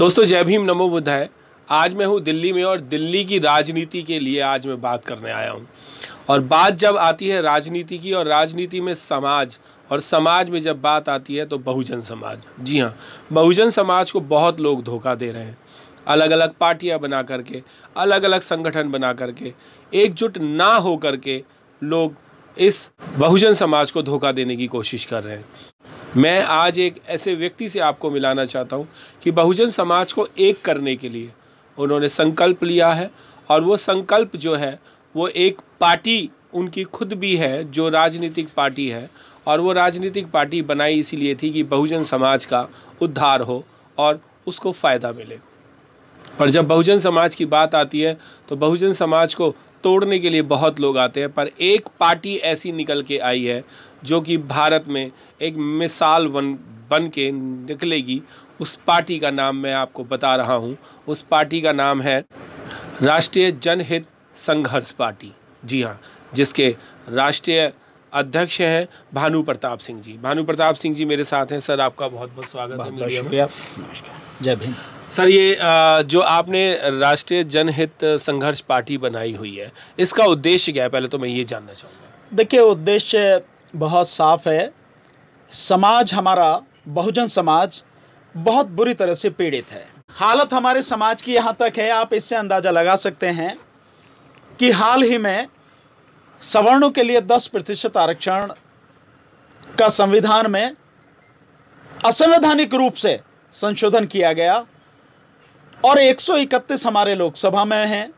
दोस्तों जय भीम नमो बुद्धाय। आज मैं हूँ दिल्ली में और दिल्ली की राजनीति के लिए आज मैं बात करने आया हूँ। और बात जब आती है राजनीति की और राजनीति में समाज और समाज में जब बात आती है तो बहुजन समाज, जी हाँ, बहुजन समाज को बहुत लोग धोखा दे रहे हैं। अलग अलग पार्टियाँ बना करके, अलग अलग संगठन बना करके, एकजुट ना हो करके लोग इस बहुजन समाज को धोखा देने की कोशिश कर रहे हैं। मैं आज एक ऐसे व्यक्ति से आपको मिलाना चाहता हूँ कि बहुजन समाज को एक करने के लिए उन्होंने संकल्प लिया है। और वो संकल्प जो है वो एक पार्टी उनकी खुद भी है जो राजनीतिक पार्टी है, और वो राजनीतिक पार्टी बनाई इसीलिए थी कि बहुजन समाज का उद्धार हो और उसको फ़ायदा मिले। पर जब बहुजन समाज की बात आती है तो बहुजन समाज को तोड़ने के लिए बहुत लोग आते हैं, पर एक पार्टी ऐसी निकल के आई है जो कि भारत में एक मिसाल बन के निकलेगी। उस पार्टी का नाम मैं आपको बता रहा हूँ। उस पार्टी का नाम है राष्ट्रीय जनहित संघर्ष पार्टी, जी हाँ, जिसके राष्ट्रीय अध्यक्ष हैं भानु प्रताप सिंह जी। भानु प्रताप सिंह जी मेरे साथ हैं। सर आपका बहुत बहुत स्वागत है मीडिया में। नमस्कार, जय भीम। सर ये जो आपने राष्ट्रीय जनहित संघर्ष पार्टी बनाई हुई है, इसका उद्देश्य क्या है? पहले तो मैं ये जानना चाहूँगा। देखिए, उद्देश्य बहुत साफ है। समाज हमारा, बहुजन समाज बहुत बुरी तरह से पीड़ित है। हालत हमारे समाज की यहाँ तक है, आप इससे अंदाज़ा लगा सकते हैं कि हाल ही में सवर्णों के लिए 10% आरक्षण का संविधान में असंवैधानिक रूप से संशोधन किया गया और 131 हमारे लोकसभा में हैं,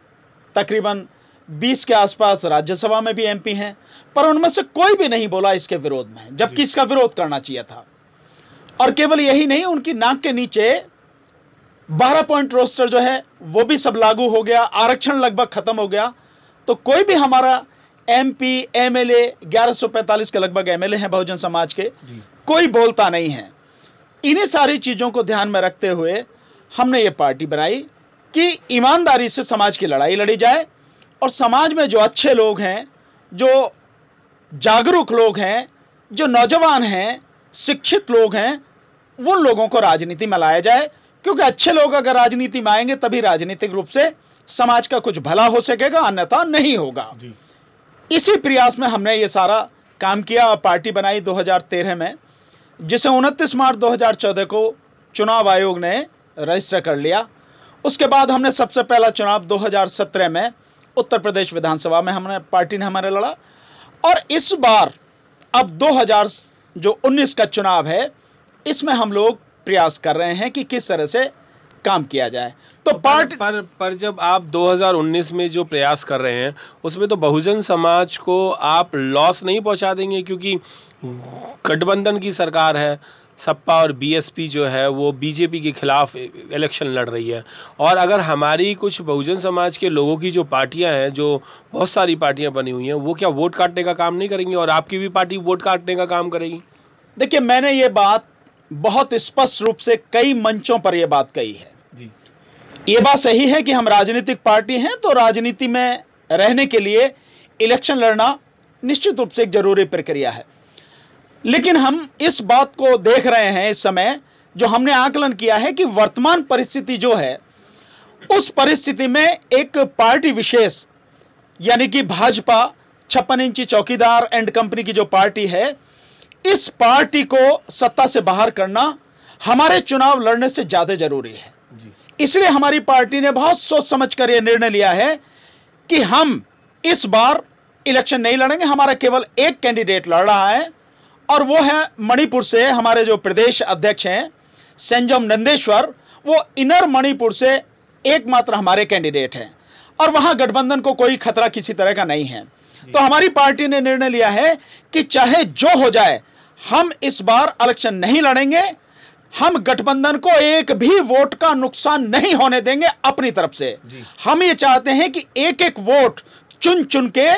तकरीबन 20 के आसपास राज्यसभा में भी एमपी हैं, पर उनमें से कोई भी नहीं बोला इसके विरोध में, जबकि इसका विरोध करना चाहिए था। और केवल यही नहीं, उनकी नाक के नीचे 12 पॉइंट रोस्टर जो है वो भी सब लागू हो गया, आरक्षण लगभग खत्म हो गया। तो कोई भी हमारा एमपी एमएलए, 1145 के लगभग एमएलए हैं बहुजन समाज के, कोई बोलता नहीं है। इन्हीं सारी चीज़ों को ध्यान में रखते हुए हमने ये पार्टी बनाई कि ईमानदारी से समाज की लड़ाई लड़ी जाए और समाज में जो अच्छे लोग हैं, जो जागरूक लोग हैं, जो नौजवान हैं, शिक्षित लोग हैं, उन लोगों को राजनीति में लाया जाए। क्योंकि अच्छे लोग अगर राजनीति में आएंगे तभी राजनीतिक रूप से समाज का कुछ भला हो सकेगा, अन्यथा नहीं होगा। इसी प्रयास में हमने ये सारा काम किया और पार्टी बनाई 2013 में, जिसे 29 मार्च 2014 को चुनाव आयोग ने रजिस्टर कर लिया। उसके बाद हमने सबसे पहला चुनाव 2017 में उत्तर प्रदेश विधानसभा में पार्टी ने हमारे लड़ा। और इस बार अब 2019 का चुनाव है, इसमें हम लोग प्रयास कर रहे हैं कि किस तरह से काम किया जाए। तो पर जब आप 2019 में जो प्रयास कर रहे हैं उसमें तो बहुजन समाज को आप लॉस नहीं पहुंचा देंगे? क्योंकि गठबंधन की सरकार है, सपा और बीएसपी जो है वो बीजेपी के खिलाफ इलेक्शन लड़ रही है। और अगर हमारी कुछ बहुजन समाज के लोगों की जो पार्टियां हैं, जो बहुत सारी पार्टियां बनी हुई हैं, वो क्या वोट काटने का काम नहीं करेंगी? और आपकी भी पार्टी वोट काटने का काम करेगी? देखिए, मैंने ये बात बहुत स्पष्ट रूप से कई मंचों पर यह बात कही है जी। ये बात सही है कि हम राजनीतिक पार्टी हैं, तो राजनीति में रहने के लिए इलेक्शन लड़ना निश्चित रूप से एक जरूरी प्रक्रिया है। लेकिन हम इस बात को देख रहे हैं इस समय, जो हमने आकलन किया है कि वर्तमान परिस्थिति जो है, उस परिस्थिति में एक पार्टी विशेष यानी कि भाजपा 56 इंची चौकीदार एंड कंपनी की जो पार्टी है, इस पार्टी को सत्ता से बाहर करना हमारे चुनाव लड़ने से ज्यादा जरूरी है। इसलिए हमारी पार्टी ने बहुत सोच समझ कर यह निर्णय लिया है कि हम इस बार इलेक्शन नहीं लड़ेंगे। हमारा केवल एक कैंडिडेट लड़ रहा है और वो है मणिपुर से हमारे जो प्रदेश अध्यक्ष हैं संजम नंदेश्वर। वो इनर मणिपुर से एकमात्र हमारे कैंडिडेट हैं और वहां गठबंधन को कोई खतरा किसी तरह का नहीं है। तो हमारी पार्टी ने निर्णय लिया है कि चाहे जो हो जाए, हम इस बार इलेक्शन नहीं लड़ेंगे। हम गठबंधन को एक भी वोट का नुकसान नहीं होने देंगे अपनी तरफ से। हम ये चाहते हैं कि एक एक वोट चुन चुन के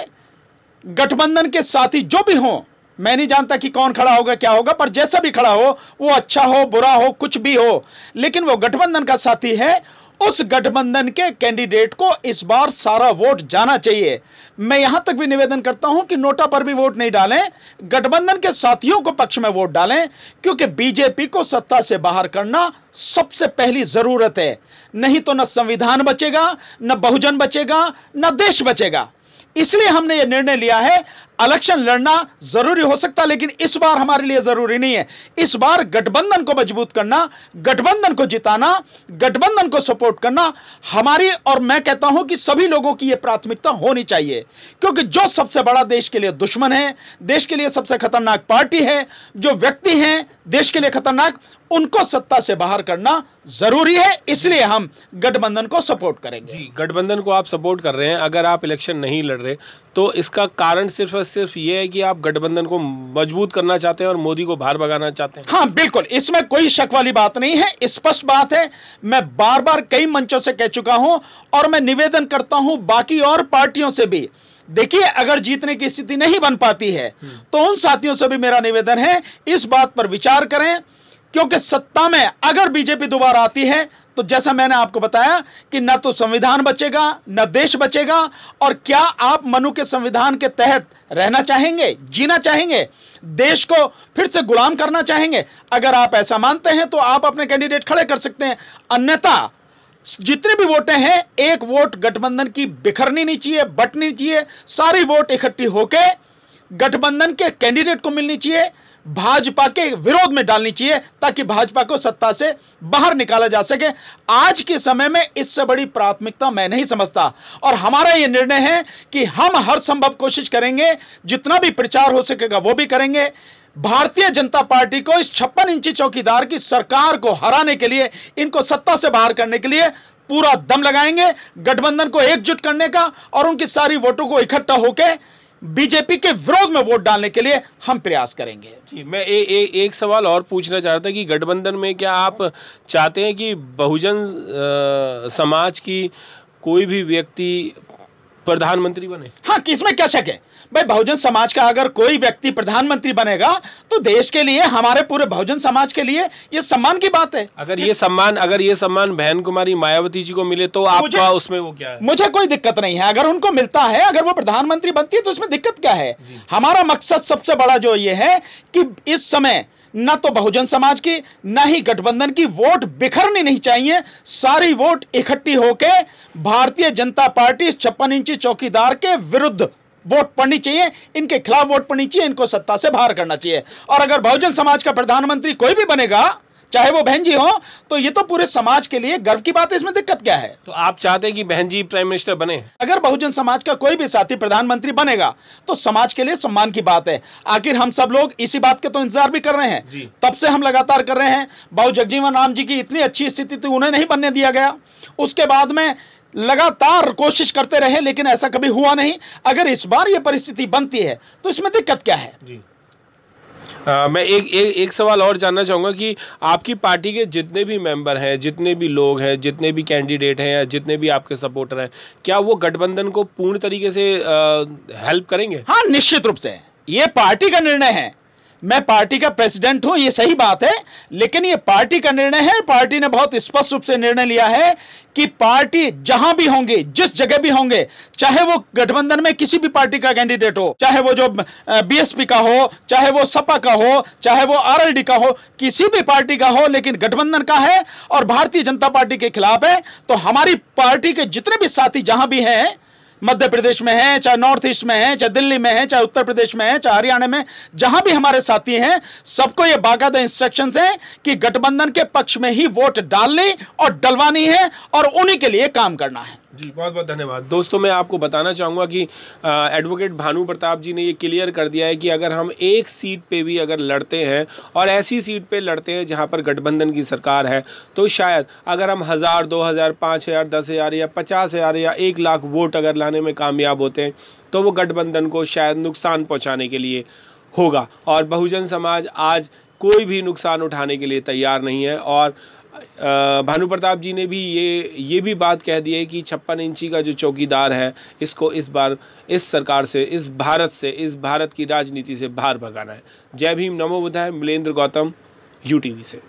गठबंधन के साथी जो भी हों, मैं नहीं जानता कि कौन खड़ा होगा क्या होगा, पर जैसा भी खड़ा हो, वो अच्छा हो बुरा हो कुछ भी हो, लेकिन वो गठबंधन का साथी है, उस गठबंधन के कैंडिडेट को इस बार सारा वोट जाना चाहिए। मैं यहां तक भी निवेदन करता हूं कि नोटा पर भी वोट नहीं डालें, गठबंधन के साथियों को पक्ष में वोट डालें, क्योंकि बीजेपी को सत्ता से बाहर करना सबसे पहली जरूरत है। नहीं तो न संविधान बचेगा, न बहुजन बचेगा, न देश बचेगा। इसलिए हमने यह निर्णय लिया है। इलेक्शन लड़ना जरूरी हो सकता है, लेकिन इस बार हमारे लिए जरूरी नहीं है। इस बार गठबंधन को मजबूत करना, गठबंधन को जिताना, गठबंधन को सपोर्ट करना हमारी, और मैं कहता हूं कि सभी लोगों की यह प्राथमिकता होनी चाहिए। क्योंकि जो सबसे बड़ा देश के लिए दुश्मन है, देश के लिए सबसे खतरनाक पार्टी है, जो व्यक्ति हैं देश के लिए खतरनाक, उनको सत्ता से बाहर करना जरूरी है। इसलिए हम गठबंधन को सपोर्ट करेंगे। जी, गठबंधन को आप सपोर्ट कर रहे हैं। अगर आप इलेक्शन नहीं लड़ रहे तो इसका कारण सिर्फ और सिर्फ ये है कि आप गठबंधन को मजबूत करना चाहते हैं और मोदी को बाहर भगाना चाहते हैं। हाँ बिल्कुल, इसमें कोई शक वाली बात नहीं है, स्पष्ट बात है। मैं बार बार कई मंचों से कह चुका हूं और मैं निवेदन करता हूं बाकी और पार्टियों से भी। देखिए, अगर जीतने की स्थिति नहीं बन पाती है तो उन साथियों से भी मेरा निवेदन है, इस बात पर विचार करें। क्योंकि सत्ता में अगर बीजेपी दोबारा आती है तो जैसा मैंने आपको बताया कि न तो संविधान बचेगा, न देश बचेगा। और क्या आप मनु के संविधान के तहत रहना चाहेंगे, जीना चाहेंगे, देश को फिर से गुलाम करना चाहेंगे? अगर आप ऐसा मानते हैं तो आप अपने कैंडिडेट खड़े कर सकते हैं। अन्यथा जितने भी वोटें हैं, एक वोट गठबंधन की बिखरनी नहीं चाहिए, बंटनी नहीं चाहिए। सारी वोट इकट्ठी होके गठबंधन के कैंडिडेट को मिलनी चाहिए, भाजपा के विरोध में डालनी चाहिए, ताकि भाजपा को सत्ता से बाहर निकाला जा सके। आज के समय में इससे बड़ी प्राथमिकता मैं नहीं समझता। और हमारा यह निर्णय है कि हम हर संभव कोशिश करेंगे, जितना भी प्रचार हो सकेगा वो भी करेंगे। भारतीय जनता पार्टी को इस 56 इंची चौकीदार की सरकार को हराने के लिए, इनको सत्ता से बाहर करने के लिए पूरा दम लगाएंगे। गठबंधन को एकजुट करने का और उनकी सारी वोटों को इकट्ठा होकर बीजेपी के विरोध में वोट डालने के लिए हम प्रयास करेंगे। जी, मैं एक सवाल और पूछना चाह रहा था कि गठबंधन में क्या आप चाहते हैं कि बहुजन समाज की कोई भी व्यक्ति प्रधानमंत्री बने? हाँ, इसमें क्या शक है भाई। बहुजन समाज का अगर कोई व्यक्ति प्रधानमंत्री बनेगा तो देश के लिए, हमारे पूरे बहुजन समाज के लिए यह सम्मान की बात है। अगर ये सम्मान बहन कुमारी मायावती जी को मिले तो आपका उसमें वो क्या है? मुझे कोई दिक्कत नहीं है, अगर उनको मिलता है, अगर वो प्रधानमंत्री बनती है तो उसमें दिक्कत क्या है? हमारा मकसद सबसे बड़ा जो ये है कि इस समय न तो बहुजन समाज की न ही गठबंधन की वोट बिखरनी नहीं चाहिए। सारी वोट इकट्ठी होके भारतीय जनता पार्टी इस 56 इंची चौकीदार के विरुद्ध वोट पड़नी चाहिए, इनके खिलाफ वोट पड़नी चाहिए, इनको सत्ता से बाहर करना चाहिए। और अगर बहुजन समाज का प्रधानमंत्री कोई भी बनेगा, चाहे वो बहन जी हो, तो ये तो पूरे समाज के लिए गर्व की बात है। इसमें दिक्कत क्या है? तो आप चाहते हैं कि बहन जी प्राइम मिनिस्टर बने? अगर बहुजन समाज का कोई भी साथी प्रधानमंत्री बनेगा तो समाज के लिए सम्मान की बात है। आखिर हम सब लोग इसी बात के तो इंतजार भी कर रहे हैं, तब से हम लगातार कर रहे हैं। बाबू जगजीवन राम जी की इतनी अच्छी स्थिति थी, उन्हें नहीं बनने दिया गया। उसके बाद में लगातार कोशिश करते रहे, लेकिन ऐसा कभी हुआ नहीं। अगर इस बार ये परिस्थिति बनती है तो इसमें दिक्कत क्या है? जी। मैं एक सवाल और जानना चाहूँगा कि आपकी पार्टी के जितने भी मेंबर हैं, जितने भी लोग हैं, जितने भी कैंडिडेट हैं या जितने भी आपके सपोर्टर हैं, क्या वो गठबंधन को पूर्ण तरीके से हेल्प करेंगे? हाँ, निश्चित रूप से। ये पार्टी का निर्णय है। मैं पार्टी का प्रेसिडेंट हूं, ये सही बात है, लेकिन ये पार्टी का निर्णय है। पार्टी ने बहुत स्पष्ट रूप से निर्णय लिया है कि पार्टी जहां भी होंगे, जिस जगह भी होंगे, चाहे वो गठबंधन में किसी भी पार्टी का कैंडिडेट हो, चाहे वो जो बीएसपी का हो, चाहे वो सपा का हो, चाहे वो आरएलडी का हो, किसी भी पार्टी का हो, लेकिन गठबंधन का है और भारतीय जनता पार्टी के खिलाफ है, तो हमारी पार्टी के जितने भी साथी जहां भी हैं, मध्य प्रदेश में है, चाहे नॉर्थ ईस्ट में है, चाहे दिल्ली में है, चाहे उत्तर प्रदेश में है, चाहे हरियाणा में, जहां भी हमारे साथी हैं, सबको ये बाकायदा इंस्ट्रक्शंस हैं कि गठबंधन के पक्ष में ही वोट डालनी और डलवानी है और उन्हीं के लिए काम करना है। जी, बहुत बहुत धन्यवाद। दोस्तों, मैं आपको बताना चाहूँगा कि एडवोकेट भानु प्रताप जी ने ये क्लियर कर दिया है कि अगर हम एक सीट पे भी अगर लड़ते हैं और ऐसी सीट पे लड़ते हैं जहाँ पर गठबंधन की सरकार है, तो शायद अगर हम 1000, 2000, 5000, 10,000 या 50,000 या 1 लाख वोट अगर लाने में कामयाब होते हैं तो वो गठबंधन को शायद नुकसान पहुँचाने के लिए होगा। और बहुजन समाज आज कोई भी नुकसान उठाने के लिए तैयार नहीं है। और भानु प्रताप जी ने भी ये भी बात कह दी है कि 56 इंची का जो चौकीदार है, इसको इस बार इस सरकार से, इस भारत की राजनीति से बाहर भगाना है। जय भीम, नमो बुद्धाय। मिलेंद्र गौतम, यूटीवी से।